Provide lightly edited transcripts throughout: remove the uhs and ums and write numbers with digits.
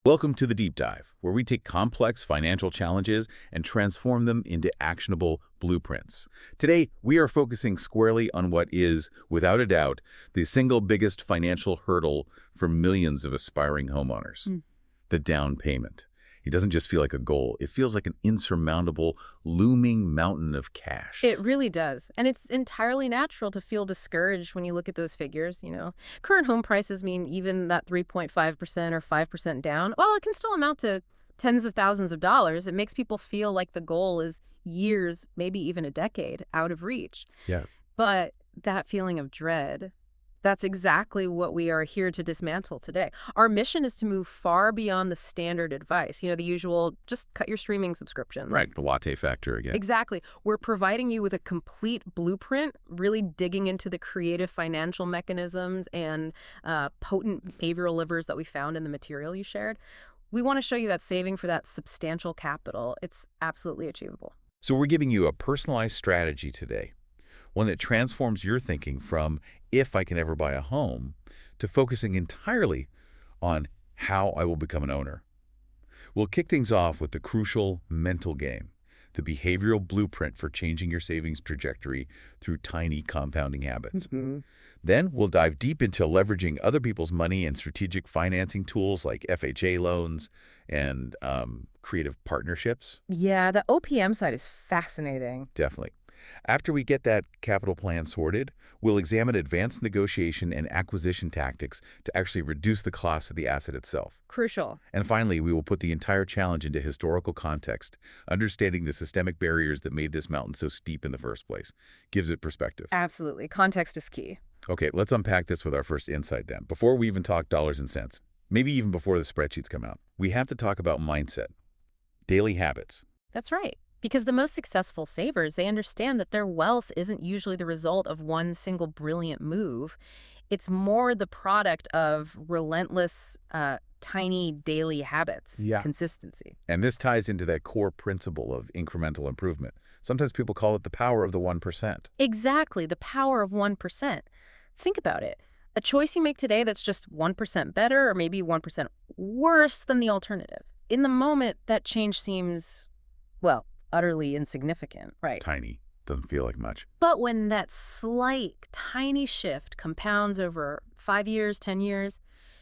Welcome to the Deep Dive, where we take complex financial challenges and transform them into actionable blueprints. Today, we are focusing squarely on what is, without a doubt, the single biggest financial hurdle for millions of aspiring homeowners: the down payment. It doesn't just feel like a goal. It feels like an insurmountable, looming mountain of cash. It really does. And it's entirely natural to feel discouraged when you look at those figures. Current home prices mean even that 3.5% or 5% down, well, it can still amount to tens of thousands of dollars. It makes people feel like the goal is years, maybe even a decade, out of reach. Yeah. But that feeling of dread, that's exactly what we are here to dismantle today. Our mission is to move far beyond the standard advice, the usual, just cut your streaming subscription. Right, the latte factor again. Exactly. We're providing you with a complete blueprint, really digging into the creative financial mechanisms and potent behavioral levers that we found in the material you shared. We want to show you that saving for that substantial capital, it's absolutely achievable. So we're giving you a personalized strategy today, one that transforms your thinking from if I can ever buy a home to focusing entirely on how I will become an owner. We'll kick things off with the crucial mental game, the behavioral blueprint for changing your savings trajectory through tiny compounding habits. Then we'll dive deep into leveraging other people's money and strategic financing tools like FHA loans and creative partnerships. Yeah, the OPM side is fascinating. Definitely. After we get that capital plan sorted, we'll examine advanced negotiation and acquisition tactics to actually reduce the cost of the asset itself. Crucial. And finally, we will put the entire challenge into historical context, understanding the systemic barriers that made this mountain so steep in the first place. Gives it perspective. Absolutely. Context is key. Okay, let's unpack this with our first insight then. Before we even talk dollars and cents, maybe even before the spreadsheets come out, we have to talk about mindset, daily habits. That's right. Because the most successful savers, they understand that their wealth isn't usually the result of one single brilliant move. It's more the product of relentless, tiny daily habits, consistency. And this ties into that core principle of incremental improvement. Sometimes people call it the power of the 1%. Exactly, the power of 1%. Think about it. A choice you make today that's just 1% better or maybe 1% worse than the alternative. In the moment, that change seems, well, utterly insignificant, right? Tiny. Doesn't feel like much. But when that slight, tiny shift compounds over 5 years, 10 years,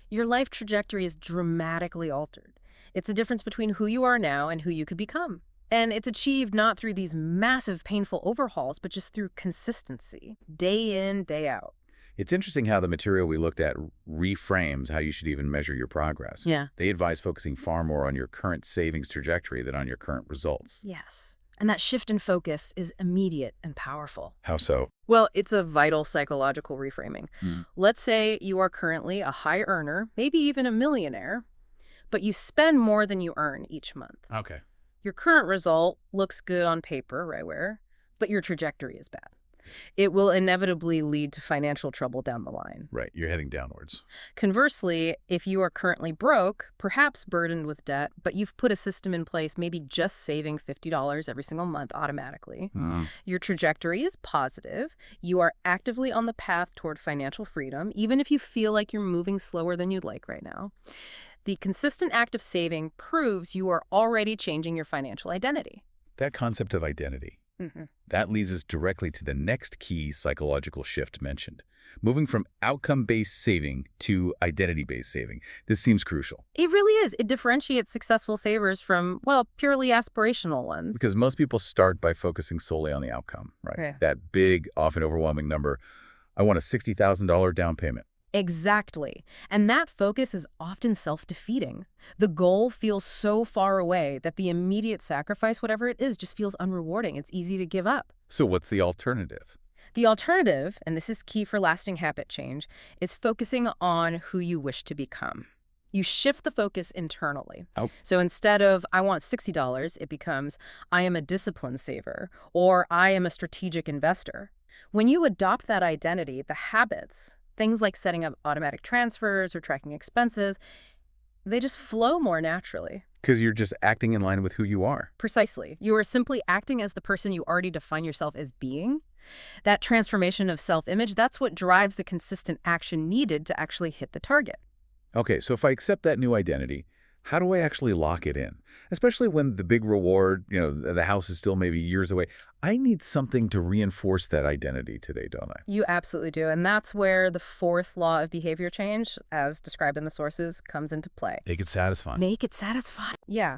your life trajectory is dramatically altered. It's a difference between who you are now and who you could become. And it's achieved not through these massive, painful overhauls, but just through consistency, day in, day out. It's interesting how the material we looked at reframes how you should even measure your progress. Yeah. They advise focusing far more on your current savings trajectory than on your current results. Yes. And that shift in focus is immediate and powerful. How so? Well, it's a vital psychological reframing. Let's say you are currently a high earner, maybe even a millionaire, but you spend more than you earn each month. Okay. Your current result looks good on paper, right, but your trajectory is bad. It will inevitably lead to financial trouble down the line. Right, you're heading downwards. Conversely, if you are currently broke, perhaps burdened with debt, but you've put a system in place, maybe just saving $50 every single month automatically, your trajectory is positive. You are actively on the path toward financial freedom, even if you feel like you're moving slower than you'd like right now. The consistent act of saving proves you are already changing your financial identity. That concept of identity. That leads us directly to the next key psychological shift mentioned. Moving from outcome-based saving to identity-based saving. This seems crucial. It really is. It differentiates successful savers from, well, purely aspirational ones. Because most people start by focusing solely on the outcome, right? Yeah. That big, often overwhelming number. I want a $60,000 down payment. Exactly. And that focus is often self-defeating. The goal feels so far away that the immediate sacrifice, whatever it is, just feels unrewarding. It's easy to give up. So what's the alternative? The alternative, and this is key for lasting habit change, is focusing on who you wish to become. You shift the focus internally. Oh. So instead of, I want $60, it becomes, I am a disciplined saver, or I am a strategic investor. When you adopt that identity, the habits, things like setting up automatic transfers or tracking expenses, they just flow more naturally. Because you're just acting in line with who you are. Precisely. You are simply acting as the person you already define yourself as being. That transformation of self-image, that's what drives the consistent action needed to actually hit the target. Okay, so if I accept that new identity, How do I actually lock it in? Especially when the big reward, the house is still maybe years away. I need something to reinforce that identity today, don't I? You absolutely do. And that's where the fourth law of behavior change, as described in the sources, comes into play. Make it satisfying. Make it satisfying. Yeah.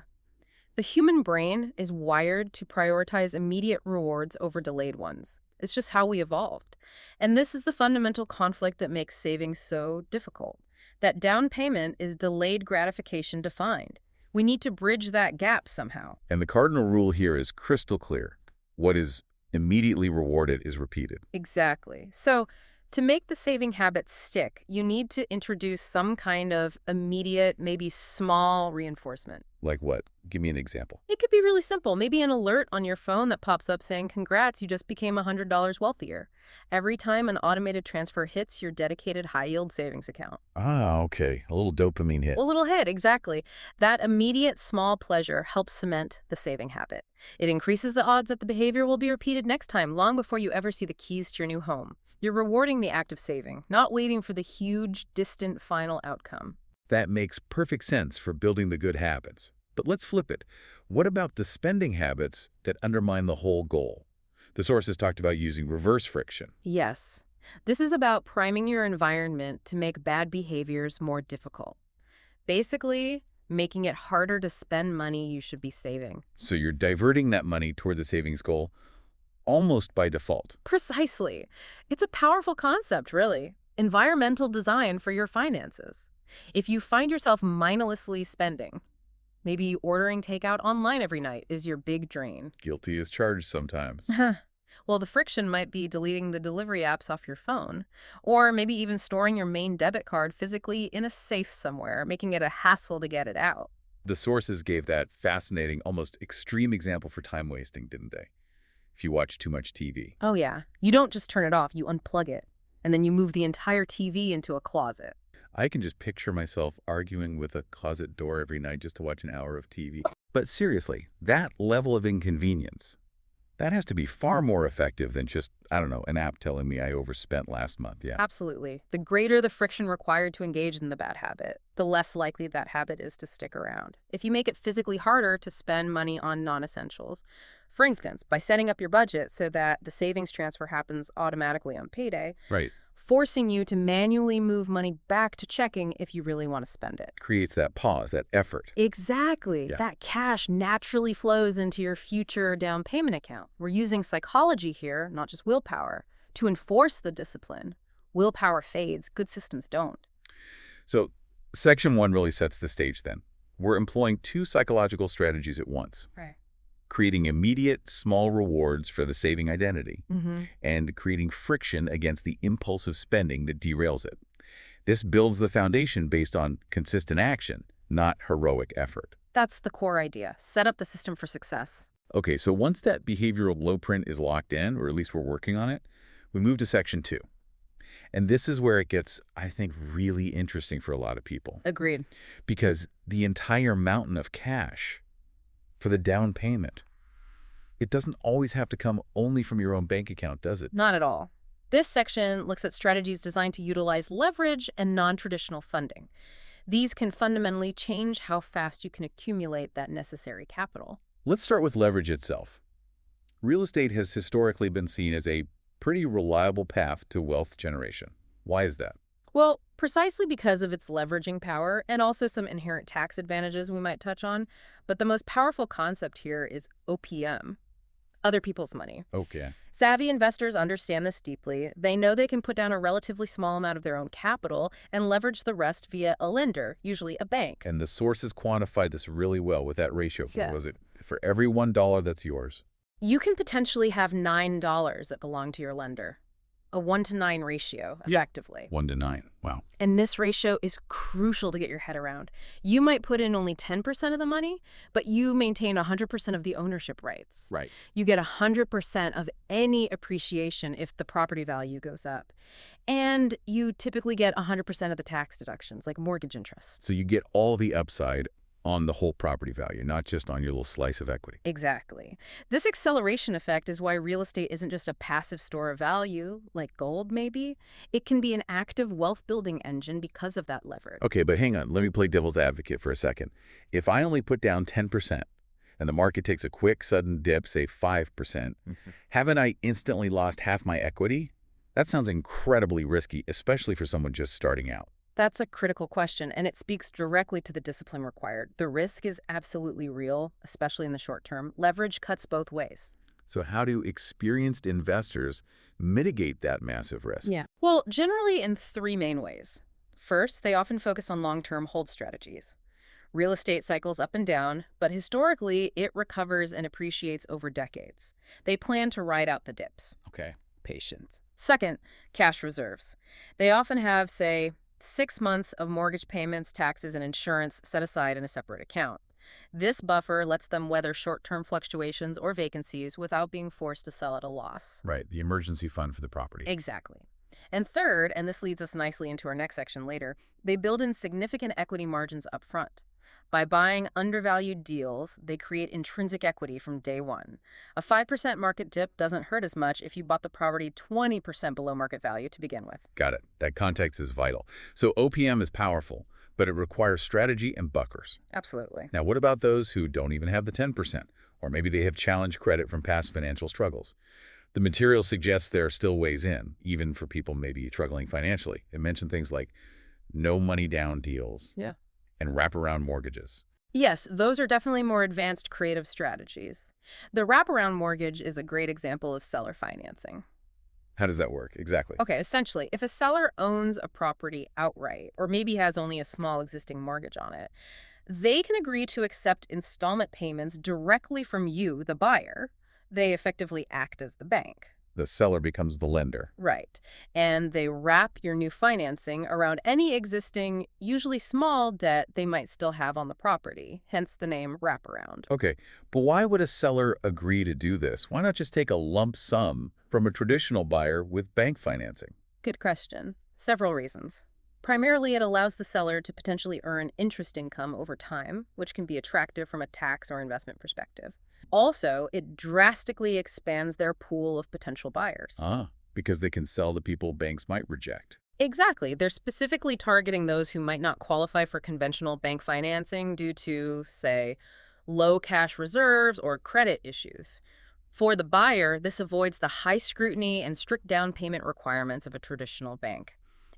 The human brain is wired to prioritize immediate rewards over delayed ones. It's just how we evolved. And this is the fundamental conflict that makes saving so difficult. That down payment is delayed gratification defined. We need to bridge that gap somehow. And the cardinal rule here is crystal clear. What is immediately rewarded is repeated. Exactly. So to make the saving habit stick, you need to introduce some kind of immediate, maybe small reinforcement. Like what? Give me an example. It could be really simple. Maybe an alert on your phone that pops up saying, "Congrats, you just became $100 wealthier." Every time an automated transfer hits your dedicated high-yield savings account. Ah, okay. A little dopamine hit. A little hit, exactly. That immediate small pleasure helps cement the saving habit. It increases the odds that the behavior will be repeated next time, long before you ever see the keys to your new home. You're rewarding the act of saving, not waiting for the huge, distant final outcome. That makes perfect sense for building the good habits. But let's flip it. What about the spending habits that undermine the whole goal? The sources talked about using reverse friction. Yes. This is about priming your environment to make bad behaviors more difficult. Basically, making it harder to spend money you should be saving. So you're diverting that money toward the savings goal almost by default. Precisely. It's a powerful concept, really. Environmental design for your finances. If you find yourself mindlessly spending, maybe ordering takeout online every night is your big drain. Guilty as charged sometimes. Well, the friction might be deleting the delivery apps off your phone, or maybe even storing your main debit card physically in a safe somewhere, making it a hassle to get it out. The sources gave that fascinating, almost extreme example for time wasting, didn't they? If you watch too much TV. Oh yeah. You don't just turn it off, you unplug it, and then you move the entire TV into a closet. I can just picture myself arguing with a closet door every night just to watch an hour of TV. But seriously, that level of inconvenience, that has to be far more effective than just, I don't know, an app telling me I overspent last month. Yeah. Absolutely. The greater the friction required to engage in the bad habit, the less likely that habit is to stick around. If you make it physically harder to spend money on non-essentials, for instance, by setting up your budget so that the savings transfer happens automatically on payday, Right. forcing you to manually move money back to checking if you really want to spend it. Creates that pause, that effort. Exactly. Yeah. That cash naturally flows into your future down payment account. We're using psychology here, not just willpower, to enforce the discipline. Willpower fades. Good systems don't. So section 1 really sets the stage then. We're employing two psychological strategies at once. Right. Creating immediate small rewards for the saving identity, Mm-hmm. and creating friction against the impulsive spending that derails it. This builds the foundation based on consistent action, not heroic effort. That's the core idea. Set up the system for success. Okay, so once that behavioral blueprint is locked in, or at least we're working on it, we move to section 2. And this is where it gets, I think, really interesting for a lot of people. Agreed. Because the entire mountain of cash for the down payment, it doesn't always have to come only from your own bank account, does it? Not at all. This section looks at strategies designed to utilize leverage and non-traditional funding. These can fundamentally change how fast you can accumulate that necessary capital. Let's start with leverage itself. Real estate has historically been seen as a pretty reliable path to wealth generation. Why is that? Well, precisely because of its leveraging power and also some inherent tax advantages we might touch on. But the most powerful concept here is OPM, other people's money. Okay. Savvy investors understand this deeply. They know they can put down a relatively small amount of their own capital and leverage the rest via a lender, usually a bank. And the sources quantified this really well with that ratio. Yeah. Was it for every $1 that's yours? You can potentially have $9 that belong to your lender. A 1-to-9 ratio, effectively. 1 to 9. Wow. And this ratio is crucial to get your head around. You might put in only 10% of the money, but you maintain 100% of the ownership rights. Right. You get 100% of any appreciation if the property value goes up. And you typically get 100% of the tax deductions, like mortgage interest. So you get all the upside on the whole property value, not just on your little slice of equity. Exactly. This acceleration effect is why real estate isn't just a passive store of value, like gold maybe. It can be an active wealth-building engine because of that leverage. Okay, but hang on. Let me play devil's advocate for a second. If I only put down 10% and the market takes a quick, sudden dip, say 5%, haven't I instantly lost half my equity? That sounds incredibly risky, especially for someone just starting out. That's a critical question, and it speaks directly to the discipline required. The risk is absolutely real, especially in the short term. Leverage cuts both ways. So how do experienced investors mitigate that massive risk? Yeah. Well, generally in three main ways. First, they often focus on long-term hold strategies. Real estate cycles up and down, but historically, it recovers and appreciates over decades. They plan to ride out the dips. Okay. Patient. Second, cash reserves. They often have, say, 6 months of mortgage payments, taxes, and insurance set aside in a separate account. This buffer lets them weather short-term fluctuations or vacancies without being forced to sell at a loss. Right, the emergency fund for the property. Exactly. And third, and this leads us nicely into our next section later, they build in significant equity margins up front. By buying undervalued deals, they create intrinsic equity from day one. A 5% market dip doesn't hurt as much if you bought the property 20% below market value to begin with. Got it. That context is vital. So OPM is powerful, but it requires strategy and buffers. Absolutely. Now, what about those who don't even have the 10%? Or maybe they have challenged credit from past financial struggles. The material suggests there are still ways in, even for people maybe struggling financially. It mentioned things like no money down deals. Yeah. And wraparound mortgages. Yes, those are definitely more advanced creative strategies. The wraparound mortgage is a great example of seller financing. How does that work? Exactly. Okay, essentially, if a seller owns a property outright, or maybe has only a small existing mortgage on it, they can agree to accept installment payments directly from you, the buyer. They effectively act as the bank. The seller becomes the lender. Right. And they wrap your new financing around any existing, usually small debt they might still have on the property, hence the name wraparound. Okay, but why would a seller agree to do this? Why not just take a lump sum from a traditional buyer with bank financing? Good question. Several reasons. Primarily, it allows the seller to potentially earn interest income over time, which can be attractive from a tax or investment perspective. Also, it drastically expands their pool of potential buyers. Because they can sell to people banks might reject. Exactly. They're specifically targeting those who might not qualify for conventional bank financing due to, say, low cash reserves or credit issues. For the buyer, this avoids the high scrutiny and strict down payment requirements of a traditional bank.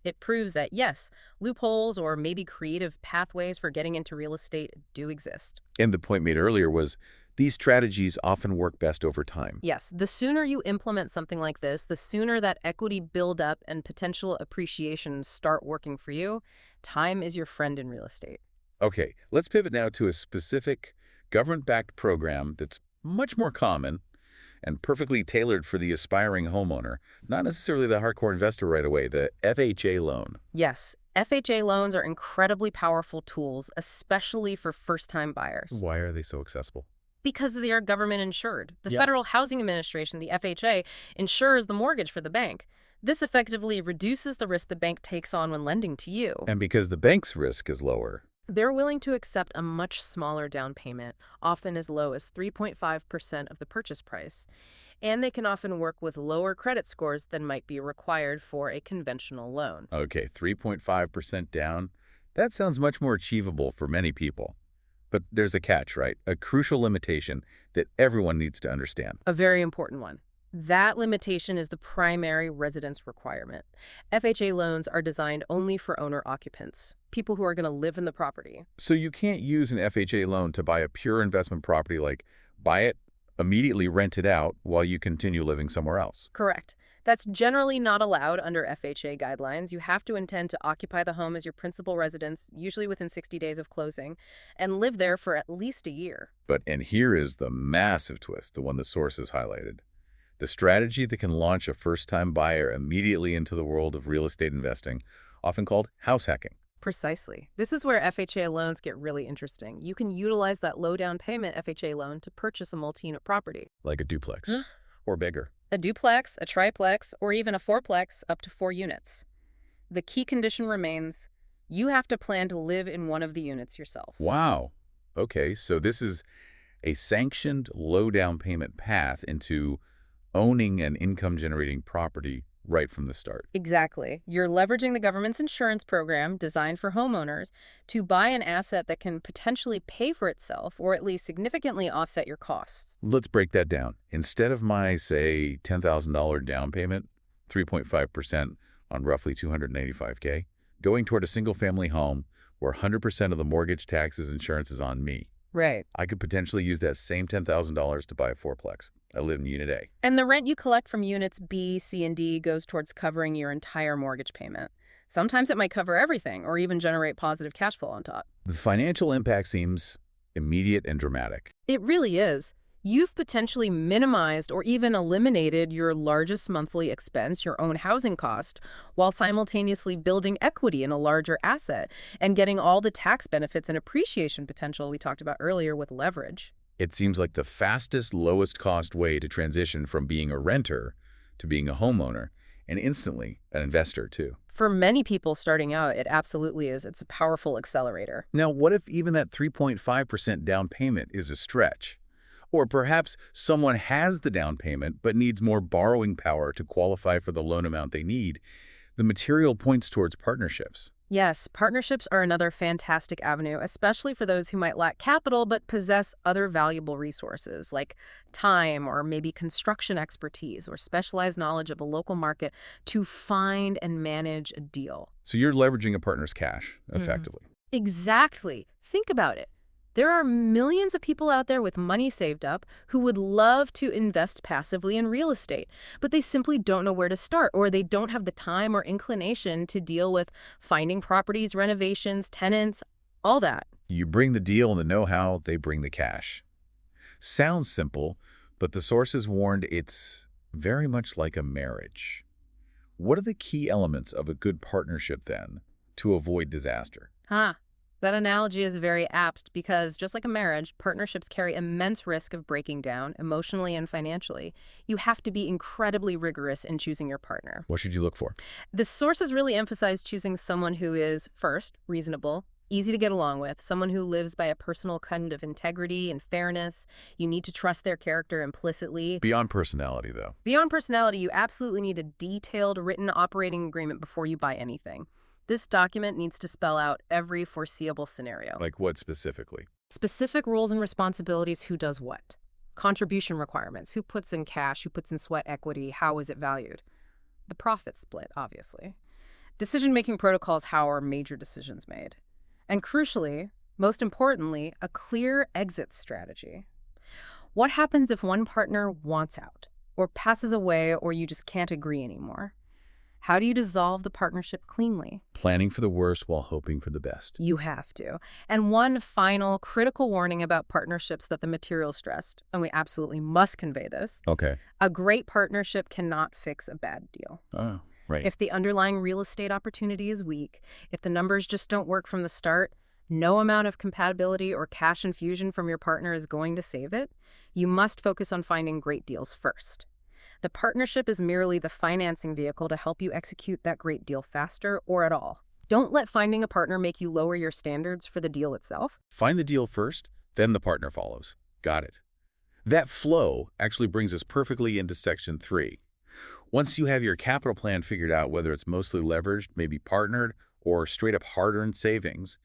It proves that, yes, loopholes or maybe creative pathways for getting into real estate do exist. And the point made earlier was these strategies often work best over time. Yes, the sooner you implement something like this, the sooner that equity buildup and potential appreciation start working for you. Time is your friend in real estate. Okay, let's pivot now to a specific government-backed program that's much more common and perfectly tailored for the aspiring homeowner, not necessarily the hardcore investor right away, the FHA loan. Yes, FHA loans are incredibly powerful tools, especially for first-time buyers. Why are they so accessible? Because they are government insured. The Federal Housing Administration, the FHA, insures the mortgage for the bank. This effectively reduces the risk the bank takes on when lending to you. And because the bank's risk is lower. They're willing to accept a much smaller down payment, often as low as 3.5% of the purchase price. And they can often work with lower credit scores than might be required for a conventional loan. Okay, 3.5% down. That sounds much more achievable for many people. But there's a catch, right? A crucial limitation that everyone needs to understand. A very important one. That limitation is the primary residence requirement. FHA loans are designed only for owner-occupants, people who are going to live in the property. So you can't use an FHA loan to buy a pure investment property like buy it, immediately rent it out while you continue living somewhere else. Correct. That's generally not allowed under FHA guidelines. You have to intend to occupy the home as your principal residence, usually within 60 days of closing, and live there for at least a year. And here is the massive twist, the one the source has highlighted. The strategy that can launch a first-time buyer immediately into the world of real estate investing, often called house hacking. Precisely. This is where FHA loans get really interesting. You can utilize that low down payment FHA loan to purchase a multi-unit property. Like a duplex. Or bigger. A duplex, a triplex, or even a fourplex up to 4 units. The key condition remains, you have to plan to live in one of the units yourself. Wow. Okay, so this is a sanctioned low down payment path into owning an income-generating property right from the start. Exactly. You're leveraging the government's insurance program designed for homeowners to buy an asset that can potentially pay for itself or at least significantly offset your costs. Let's break that down. Instead of my, say, $10,000 down payment, 3.5% on roughly $285K, going toward a single-family home where 100% of the mortgage, taxes, insurance is on me. Right. I could potentially use that same $10,000 to buy a fourplex. I live in Unit A. And the rent you collect from units B, C, and D goes towards covering your entire mortgage payment. Sometimes it might cover everything or even generate positive cash flow on top. The financial impact seems immediate and dramatic. It really is. You've potentially minimized or even eliminated your largest monthly expense, your own housing cost, while simultaneously building equity in a larger asset and getting all the tax benefits and appreciation potential we talked about earlier with leverage. It seems like the fastest, lowest cost way to transition from being a renter to being a homeowner, and instantly an investor, too. For many people starting out, it absolutely is. It's a powerful accelerator. Now, what if even that 3.5% down payment is a stretch? Or perhaps someone has the down payment but needs more borrowing power to qualify for the loan amount they need. The material points towards partnerships. Yes, partnerships are another fantastic avenue, especially for those who might lack capital but possess other valuable resources like time or maybe construction expertise or specialized knowledge of a local market to find and manage a deal. So you're leveraging a partner's cash, effectively. Exactly. Think about it. There are millions of people out there with money saved up who would love to invest passively in real estate, but they simply don't know where to start, or they don't have the time or inclination to deal with finding properties, renovations, tenants, all that. You bring the deal and the know-how, they bring the cash. Sounds simple, but the sources warned it's very much like a marriage. What are the key elements of a good partnership, then, to avoid disaster? That analogy is very apt because, just like a marriage, partnerships carry immense risk of breaking down emotionally and financially. You have to be incredibly rigorous in choosing your partner. What should you look for? The sources really emphasize choosing someone who is, first, reasonable, easy to get along with, someone who lives by a personal kind of integrity and fairness. You need to trust their character implicitly. Beyond personality, though. Beyond personality, you absolutely need a detailed written operating agreement before you buy anything. This document needs to spell out every foreseeable scenario. Like what specifically? Specific roles and responsibilities, who does what. Contribution requirements, who puts in cash, who puts in sweat equity, how is it valued. The profit split, obviously. Decision-making protocols, how are major decisions made. And crucially, most importantly, a clear exit strategy. What happens if one partner wants out, or passes away, or you just can't agree anymore? How do you dissolve the partnership cleanly? Planning for the worst while hoping for the best. You have to. And one final critical warning about partnerships that the material stressed, and we absolutely must convey this. Okay. A great partnership cannot fix a bad deal. Oh, right. If the underlying real estate opportunity is weak, if the numbers just don't work from the start, no amount of compatibility or cash infusion from your partner is going to save it. You must focus on finding great deals first. The partnership is merely the financing vehicle to help you execute that great deal faster or at all. Don't let finding a partner make you lower your standards for the deal itself. Find the deal first, then the partner follows. Got it. That flow actually brings us perfectly into Section 3. Once you have your capital plan figured out, whether it's mostly leveraged, maybe partnered, or straight up hard-earned savings,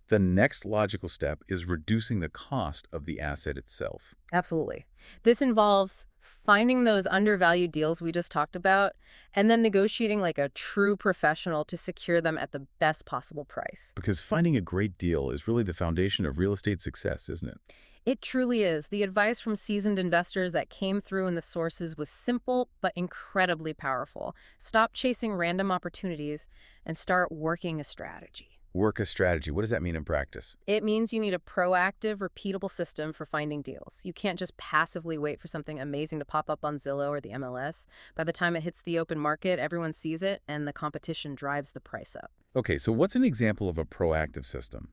the next logical step is reducing the cost of the asset itself. Absolutely. This involves finding those undervalued deals we just talked about, and then negotiating like a true professional to secure them at the best possible price. Because finding a great deal is really the foundation of real estate success, isn't it? It truly is. The advice from seasoned investors that came through in the sources was simple but incredibly powerful. Stop chasing random opportunities and start working a strategy. Work a strategy. What does that mean in practice? It means you need a proactive, repeatable system for finding deals. You can't just passively wait for something amazing to pop up on Zillow or the MLS. By the time it hits the open market, everyone sees it, and the competition drives the price up. Okay, so what's an example of a proactive system?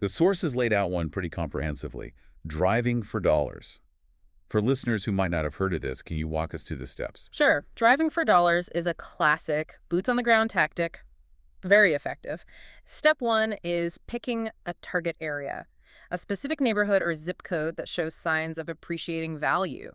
The sources laid out one pretty comprehensively, driving for dollars. For listeners who might not have heard of this, can you walk us through the steps? Sure. Driving for dollars is a classic boots-on-the-ground tactic. Very effective. Step one is picking a target area. A specific neighborhood or zip code that shows signs of appreciating value.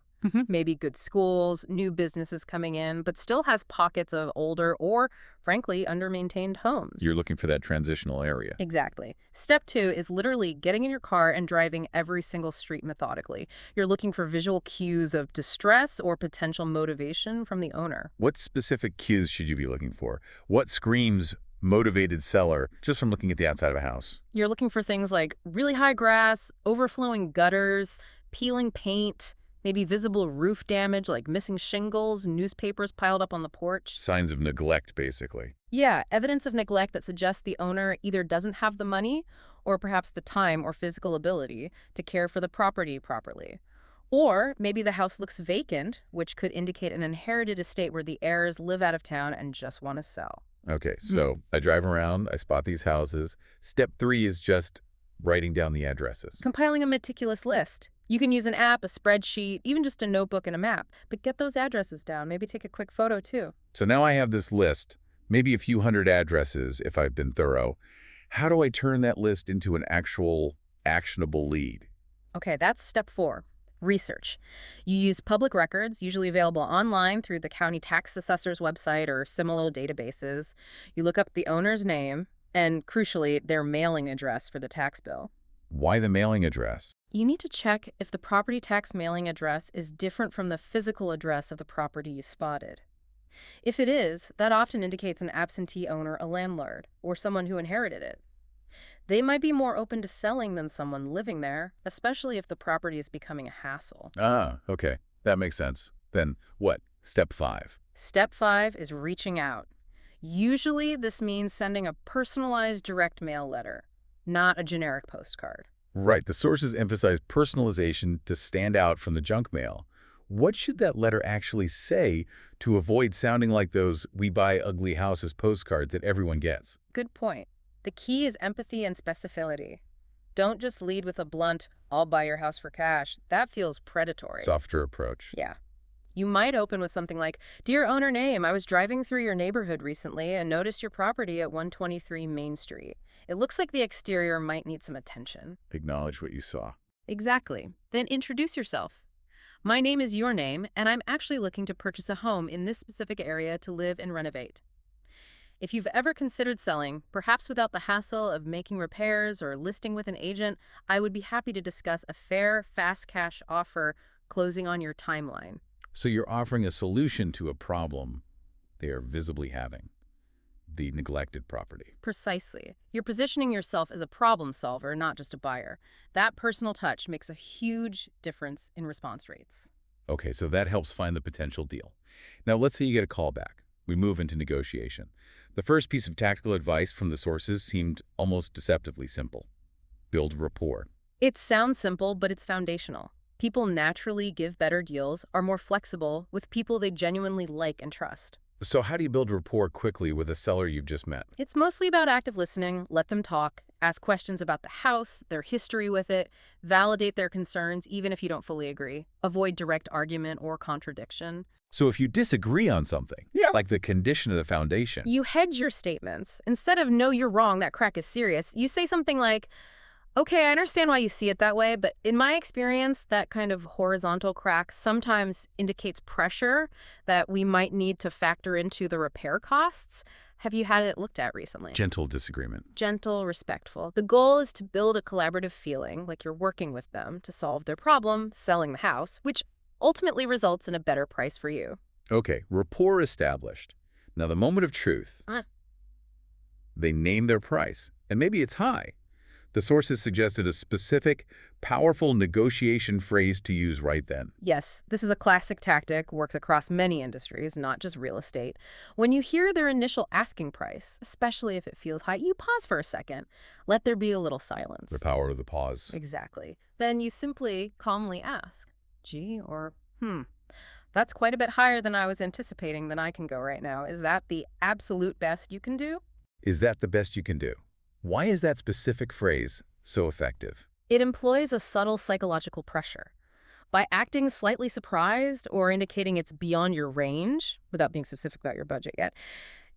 Maybe good schools, new businesses coming in, but still has pockets of older or, frankly, under-maintained homes. You're looking for that transitional area. Exactly. Step 2 is literally getting in your car and driving every single street methodically. You're looking for visual cues of distress or potential motivation from the owner. What specific cues should you be looking for? What screams motivated seller just from looking at the outside of a house? You're looking for things like really high grass, overflowing gutters, peeling paint, maybe visible roof damage like missing shingles, newspapers piled up on the porch. Signs of neglect, basically. Yeah, evidence of neglect that suggests the owner either doesn't have the money or perhaps the time or physical ability to care for the property properly. Or maybe the house looks vacant, which could indicate an inherited estate where the heirs live out of town and just want to sell. Okay, so I drive around, I spot these houses. Step 3 is just writing down the addresses. Compiling a meticulous list. You can use an app, a spreadsheet, even just a notebook and a map. But get those addresses down. Maybe take a quick photo, too. So now I have this list, maybe a few hundred addresses if I've been thorough. How do I turn that list into an actual actionable lead? Okay, that's step 4. Research. You use public records, usually available online through the county tax assessor's website or similar databases. You look up the owner's name and, crucially, their mailing address for the tax bill. Why the mailing address? You need to check if the property tax mailing address is different from the physical address of the property you spotted. If it is, that often indicates an absentee owner, a landlord, or someone who inherited it. They might be more open to selling than someone living there, especially if the property is becoming a hassle. Ah, okay. That makes sense. Then what? Step 5. Step 5 is reaching out. Usually, this means sending a personalized direct mail letter, not a generic postcard. Right. The sources emphasize personalization to stand out from the junk mail. What should that letter actually say to avoid sounding like those "we buy ugly houses" postcards that everyone gets? Good point. The key is empathy and specificity. Don't just lead with a blunt, "I'll buy your house for cash." That feels predatory. Softer approach. Yeah. You might open with something like, "Dear owner name, I was driving through your neighborhood recently and noticed your property at 123 Main Street. It looks like the exterior might need some attention." Acknowledge what you saw. Exactly. Then introduce yourself. "My name is your name, and I'm actually looking to purchase a home in this specific area to live and renovate. If you've ever considered selling, perhaps without the hassle of making repairs or listing with an agent, I would be happy to discuss a fair, fast cash offer closing on your timeline." So you're offering a solution to a problem they are visibly having. The neglected property. Precisely. You're positioning yourself as a problem solver, not just a buyer. That personal touch makes a huge difference in response rates. Okay, so that helps find the potential deal. Now, let's say you get a call back. We move into negotiation. The first piece of tactical advice from the sources seemed almost deceptively simple. Build rapport. It sounds simple, but it's foundational. People naturally give better deals, are more flexible with people they genuinely like and trust. So how do you build rapport quickly with a seller you've just met? It's mostly about active listening. Let them talk, ask questions about the house, their history with it, validate their concerns even if you don't fully agree. Avoid direct argument or contradiction. So if you disagree on something, like the condition of the foundation, You hedge your statements. Instead of "no, you're wrong, that crack is serious," you say something like, "Okay, I understand why you see it that way, but in my experience, that kind of horizontal crack sometimes indicates pressure that we might need to factor into the repair costs. Have you had it looked at recently?" gentle disagreement. Gentle, respectful. The goal is to build a collaborative feeling, like you're working with them to solve their problem, selling the house, which ultimately results in a better price for you. Okay, rapport established. Now the moment of truth. They name their price, and maybe it's high. The sources suggested a specific, powerful negotiation phrase to use right then. Yes, this is a classic tactic, works across many industries, not just real estate. When you hear their initial asking price, especially if it feels high, you pause for a second. Let there be a little silence. The power of the pause. Exactly. Then you simply calmly ask, "Gee," or "That's quite a bit higher than I was anticipating than I can go right now. Is that the absolute best you can do?" Is that the best you can do? Why is that specific phrase so effective? It employs a subtle psychological pressure. By acting slightly surprised or indicating it's beyond your range, without being specific about your budget yet,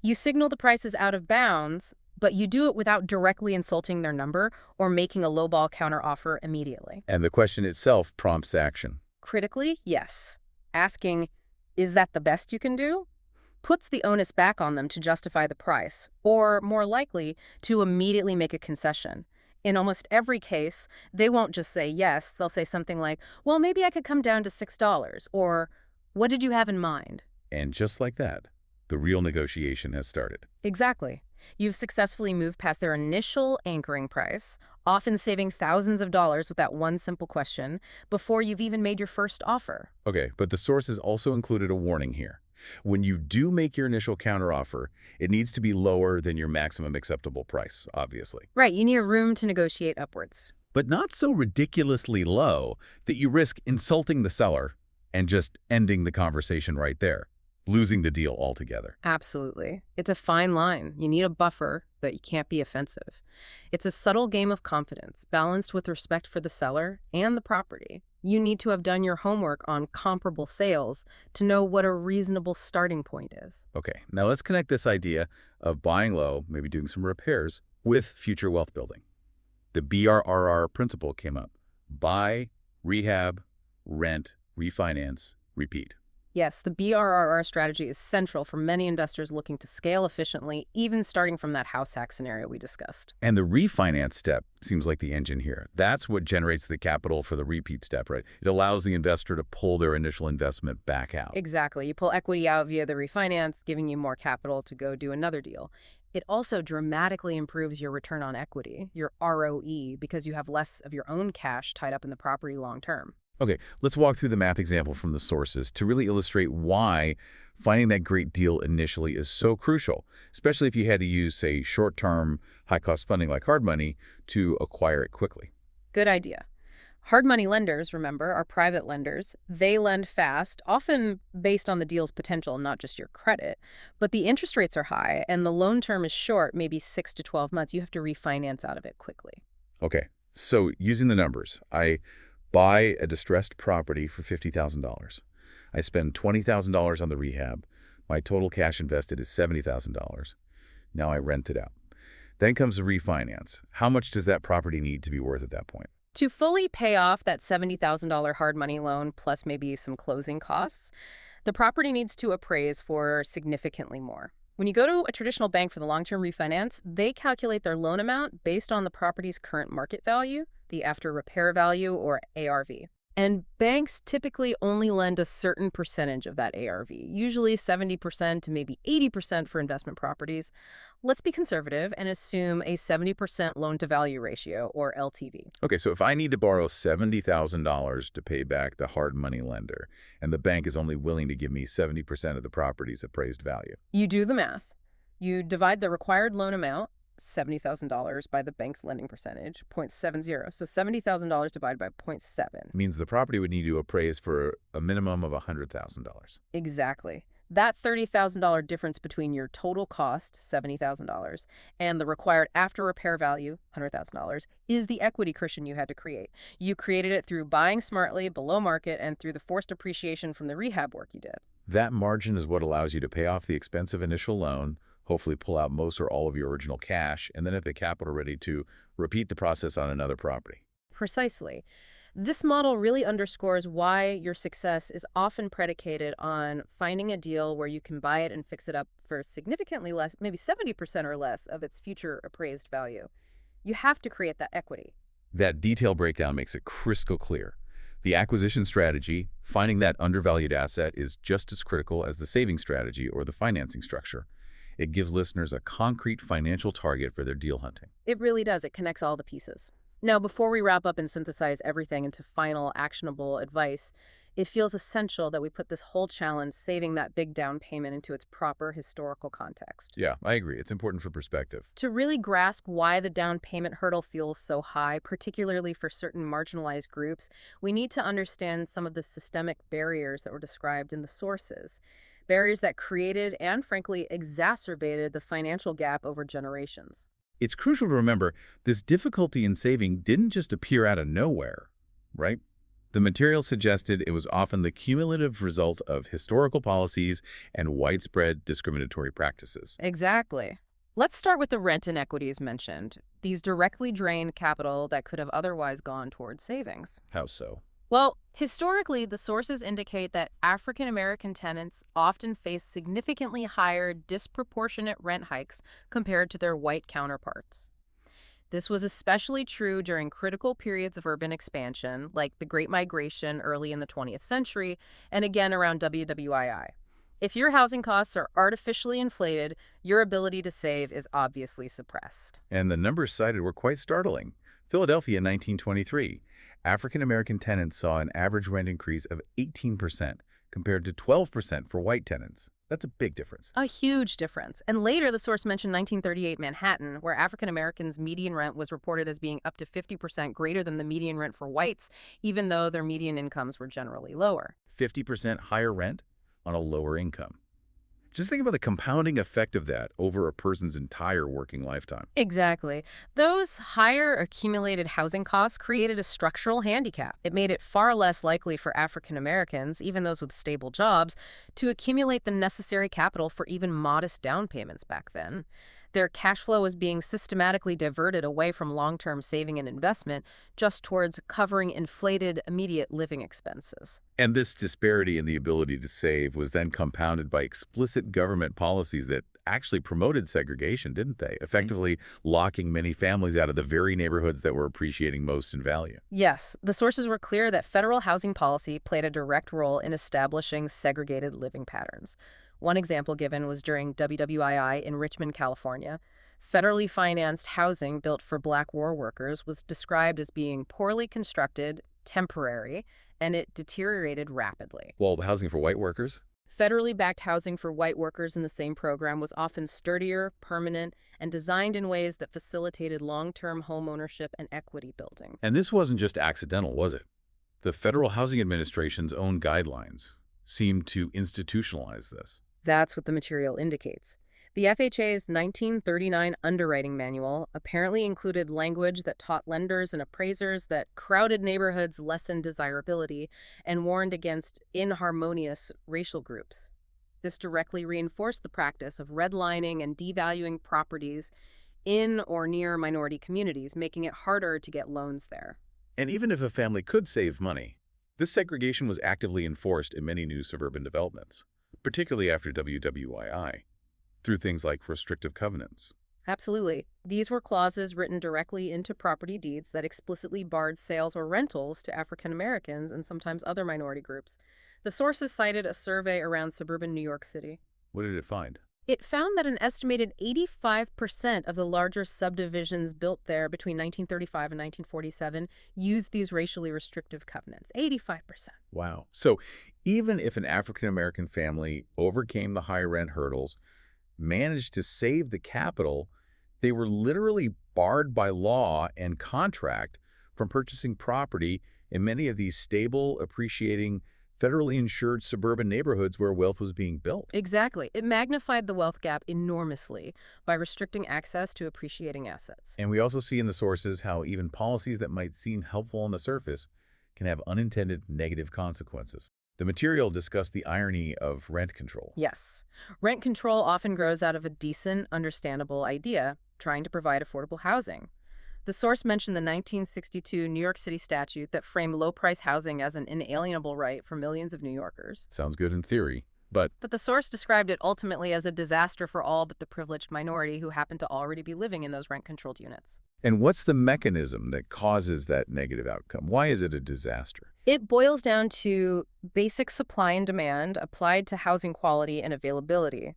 you signal the price is out of bounds, but you do it without directly insulting their number or making a lowball counteroffer immediately. And the question itself prompts action. Critically, yes. Asking, is that the best you can do? Puts the onus back on them to justify the price, or more likely, to immediately make a concession. In almost every case, they won't just say yes, they'll say something like, well, maybe I could come down to $6, or what did you have in mind? And just like that, the real negotiation has started. Exactly. You've successfully moved past their initial anchoring price, often saving thousands of dollars with that one simple question, before you've even made your first offer. Okay, but the sources also included a warning here. When you do make your initial counteroffer, it needs to be lower than your maximum acceptable price, obviously. Right, you need room to negotiate upwards. But not so ridiculously low that you risk insulting the seller and just ending the conversation right there, losing the deal altogether. Absolutely. It's a fine line. You need a buffer, but you can't be offensive. It's a subtle game of confidence, balanced with respect for the seller and the property. You need to have done your homework on comparable sales to know what a reasonable starting point is. Okay, now let's connect this idea of buying low, maybe doing some repairs, with future wealth building. The BRRR principle came up. Buy, rehab, rent, refinance, repeat. Yes, the BRRR strategy is central for many investors looking to scale efficiently, even starting from that house hack scenario we discussed. And the refinance step seems like the engine here. That's what generates the capital for the repeat step, right? It allows the investor to pull their initial investment back out. Exactly. You pull equity out via the refinance, giving you more capital to go do another deal. It also dramatically improves your return on equity, your ROE, because you have less of your own cash tied up in the property long term. Okay, let's walk through the math example from the sources to really illustrate why finding that great deal initially is so crucial, especially if you had to use, say, short-term, high-cost funding like hard money to acquire it quickly. Good idea. Hard money lenders, remember, are private lenders. They lend fast, often based on the deal's potential, not just your credit. But the interest rates are high, and the loan term is short, maybe 6 to 12 months. You have to refinance out of it quickly. Okay, so using the numbers, I buy a distressed property for $50,000. I spend $20,000 on the rehab. My total cash invested is $70,000. Now I rent it out. Then comes the refinance. How much does that property need to be worth at that point? To fully pay off that $70,000 hard money loan, plus maybe some closing costs, the property needs to appraise for significantly more. When you go to a traditional bank for the long-term refinance, they calculate their loan amount based on the property's current market value, the after repair value, or ARV. And banks typically only lend a certain percentage of that ARV, usually 70% to maybe 80% for investment properties. Let's be conservative and assume a 70% loan-to-value ratio, or LTV. Okay, so if I need to borrow $70,000 to pay back the hard money lender, and the bank is only willing to give me 70% of the property's appraised value. You do the math. You divide the required loan amount, $70,000, by the bank's lending percentage, 0.70. So $70,000 divided by 0.7. Means the property would need to appraise for a minimum of $100,000. Exactly. That $30,000 difference between your total cost, $70,000, and the required after repair value, $100,000, is the equity cushion you had to create. You created it through buying smartly, below market, and through the forced appreciation from the rehab work you did. That margin is what allows you to pay off the expensive initial loan, hopefully pull out most or all of your original cash, and then have the capital ready to repeat the process on another property. Precisely. This model really underscores why your success is often predicated on finding a deal where you can buy it and fix it up for significantly less, maybe 70% or less of its future appraised value. You have to create that equity. That detailed breakdown makes it crystal clear. The acquisition strategy, finding that undervalued asset, is just as critical as the saving strategy or the financing structure. It gives listeners a concrete financial target for their deal hunting. It really does. It connects all the pieces. Now, before we wrap up and synthesize everything into final actionable advice, it feels essential that we put this whole challenge, saving that big down payment, into its proper historical context. Yeah, I agree. It's important for perspective. To really grasp why the down payment hurdle feels so high, particularly for certain marginalized groups, we need to understand some of the systemic barriers that were described in the sources. Barriers that created and, frankly, exacerbated the financial gap over generations. It's crucial to remember this difficulty in saving didn't just appear out of nowhere, right? The material suggested it was often the cumulative result of historical policies and widespread discriminatory practices. Exactly. Let's start with the rent inequities mentioned. These directly drain capital that could have otherwise gone towards savings. How so? Well, historically, the sources indicate that African American tenants often face significantly higher disproportionate rent hikes compared to their white counterparts. This was especially true during critical periods of urban expansion, like the Great Migration early in the 20th century, and again around WWII. If your housing costs are artificially inflated, your ability to save is obviously suppressed. And the numbers cited were quite startling. Philadelphia in 1923, African-American tenants saw an average rent increase of 18% compared to 12% for white tenants. That's a big difference. A huge difference. And later, the source mentioned 1938 Manhattan, where African Americans' median rent was reported as being up to 50% greater than the median rent for whites, even though their median incomes were generally lower. 50% higher rent on a lower income. Just think about the compounding effect of that over a person's entire working lifetime. Exactly. Those higher accumulated housing costs created a structural handicap. It made it far less likely for African Americans, even those with stable jobs, to accumulate the necessary capital for even modest down payments back then. Their cash flow was being systematically diverted away from long-term saving and investment just towards covering inflated immediate living expenses. And this disparity in the ability to save was then compounded by explicit government policies that actually promoted segregation, didn't they? Effectively locking many families out of the very neighborhoods that were appreciating most in value. Yes, the sources were clear that federal housing policy played a direct role in establishing segregated living patterns. One example given was during WWII in Richmond, California. Federally financed housing built for Black war workers was described as being poorly constructed, temporary, and it deteriorated rapidly. Well, the housing for white workers? Federally backed housing for white workers in the same program was often sturdier, permanent, and designed in ways that facilitated long-term home ownership and equity building. And this wasn't just accidental, was it? The Federal Housing Administration's own guidelines seemed to institutionalize this. That's what the material indicates. The FHA's 1939 underwriting manual apparently included language that taught lenders and appraisers that crowded neighborhoods lessened desirability and warned against inharmonious racial groups. This directly reinforced the practice of redlining and devaluing properties in or near minority communities, making it harder to get loans there. And even if a family could save money, this segregation was actively enforced in many new suburban developments, particularly after WWII, through things like restrictive covenants. Absolutely. These were clauses written directly into property deeds that explicitly barred sales or rentals to African Americans and sometimes other minority groups. The sources cited a survey around suburban New York City. What did it find? It found that an estimated 85% of the larger subdivisions built there between 1935 and 1947 used these racially restrictive covenants. 85%. Wow. So even if an African-American family overcame the high rent hurdles, managed to save the capital, they were literally barred by law and contract from purchasing property in many of these stable, appreciating, federally insured suburban neighborhoods where wealth was being built. Exactly. It magnified the wealth gap enormously by restricting access to appreciating assets. And we also see in the sources how even policies that might seem helpful on the surface can have unintended negative consequences. The material discussed the irony of rent control. Yes. Rent control often grows out of a decent, understandable idea, trying to provide affordable housing. The source mentioned the 1962 New York City statute that framed low-price housing as an inalienable right for millions of New Yorkers. Sounds good in theory, but the source described it ultimately as a disaster for all but the privileged minority who happened to already be living in those rent-controlled units. and what's the mechanism that causes that negative outcome? Why is it a disaster? It boils down to basic supply and demand applied to housing quality and availability.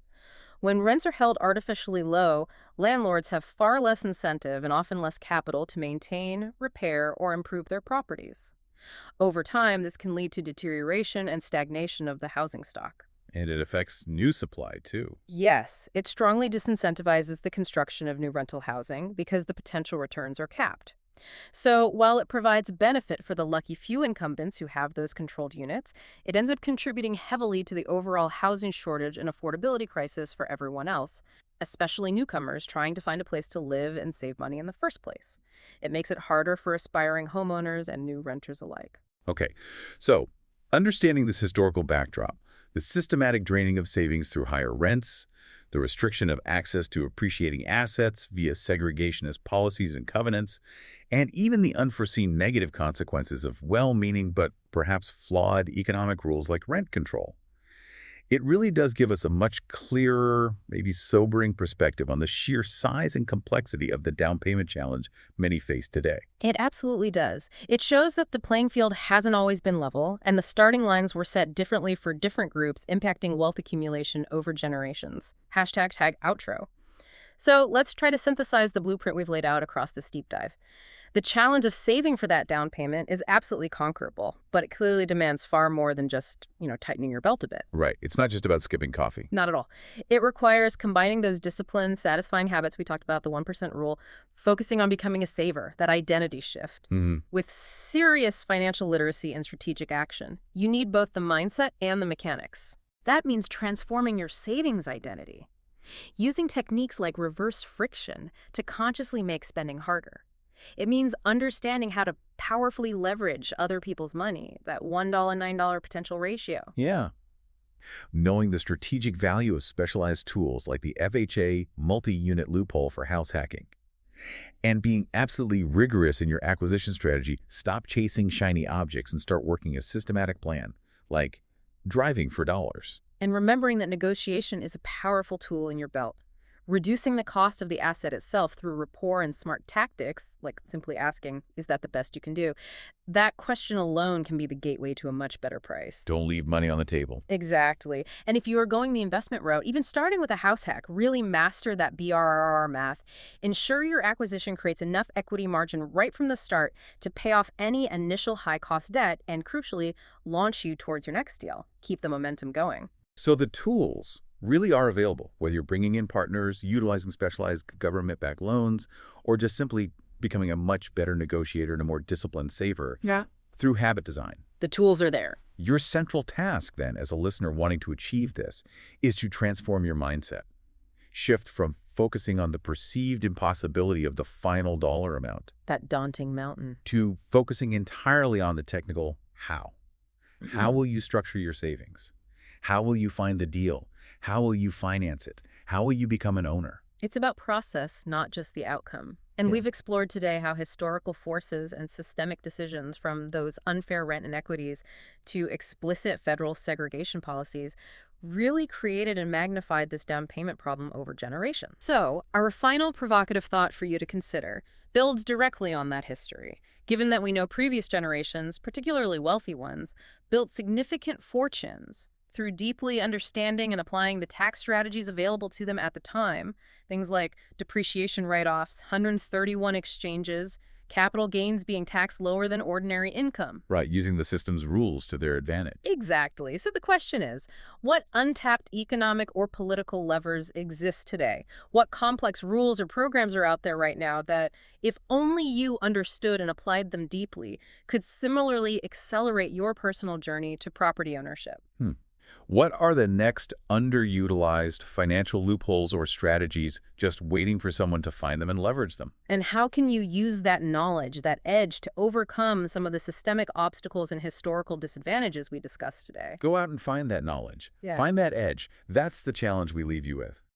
When rents are held artificially low, landlords have far less incentive and often less capital to maintain, repair, or improve their properties. Over time, this can lead to deterioration and stagnation of the housing stock. And it affects new supply, too. Yes, it strongly disincentivizes the construction of new rental housing because the potential returns are capped. So while it provides benefit for the lucky few incumbents who have those controlled units, it ends up contributing heavily to the overall housing shortage and affordability crisis for everyone else, especially newcomers trying to find a place to live and save money in the first place. It makes it harder for aspiring homeowners and new renters alike. Okay, so understanding this historical backdrop, The systematic draining of savings through higher rents, the restriction of access to appreciating assets via segregationist policies and covenants, and even the unforeseen negative consequences of well-meaning but perhaps flawed economic rules like rent control. It really does give us a much clearer, maybe sobering perspective on the sheer size and complexity of the down payment challenge many face today. It absolutely does. It shows that the playing field hasn't always been level, and the starting lines were set differently for different groups, impacting wealth accumulation over generations. #tag outro. So let's try to synthesize the blueprint we've laid out across this deep dive. The challenge of saving for that down payment is absolutely conquerable, but it clearly demands far more than just, tightening your belt a bit. Right. It's not just about skipping coffee. Not at all. It requires combining those disciplined, satisfying habits we talked about, the 1% rule, focusing on becoming a saver, that identity shift, with serious financial literacy and strategic action. You need both the mindset and the mechanics. That means transforming your savings identity, using techniques like reverse friction to consciously make spending harder. It means understanding how to powerfully leverage other people's money, that $1, $9 potential ratio. Yeah. Knowing the strategic value of specialized tools like the FHA multi-unit loophole for house hacking. And being absolutely rigorous in your acquisition strategy, stop chasing shiny objects and start working a systematic plan, like driving for dollars. And remembering that negotiation is a powerful tool in your belt. Reducing the cost of the asset itself through rapport and smart tactics, like simply asking, is that the best you can do? That question alone can be the gateway to a much better price. Don't leave money on the table. Exactly. And if you are going the investment route, even starting with a house hack, really master that BRRR math. Ensure your acquisition creates enough equity margin right from the start to pay off any initial high-cost debt and, crucially, launch you towards your next deal. Keep the momentum going. So the tools really are available, whether you're bringing in partners, utilizing specialized government-backed loans, or just simply becoming a much better negotiator and a more disciplined saver through habit design. The tools are there. Your central task, then, as a listener wanting to achieve this, is to transform your mindset. Shift from focusing on the perceived impossibility of the final dollar amount, that daunting mountain, to focusing entirely on the technical how. How will you structure your savings? How will you find the deal? How will you finance it? How will you become an owner? It's about process, not just the outcome. And we've explored today how historical forces and systemic decisions, from those unfair rent inequities to explicit federal segregation policies, really created and magnified this down payment problem over generations. So, our final provocative thought for you to consider builds directly on that history. Given that we know previous generations, particularly wealthy ones, built significant fortunes through deeply understanding and applying the tax strategies available to them at the time, things like depreciation write-offs, 131 exchanges, capital gains being taxed lower than ordinary income. Right, using the system's rules to their advantage. Exactly. So the question is, what untapped economic or political levers exist today? What complex rules or programs are out there right now that, if only you understood and applied them deeply, could similarly accelerate your personal journey to property ownership? What are the next underutilized financial loopholes or strategies just waiting for someone to find them and leverage them? And how can you use that knowledge, that edge, to overcome some of the systemic obstacles and historical disadvantages we discussed today? Go out and find that knowledge. Find that edge. That's the challenge we leave you with.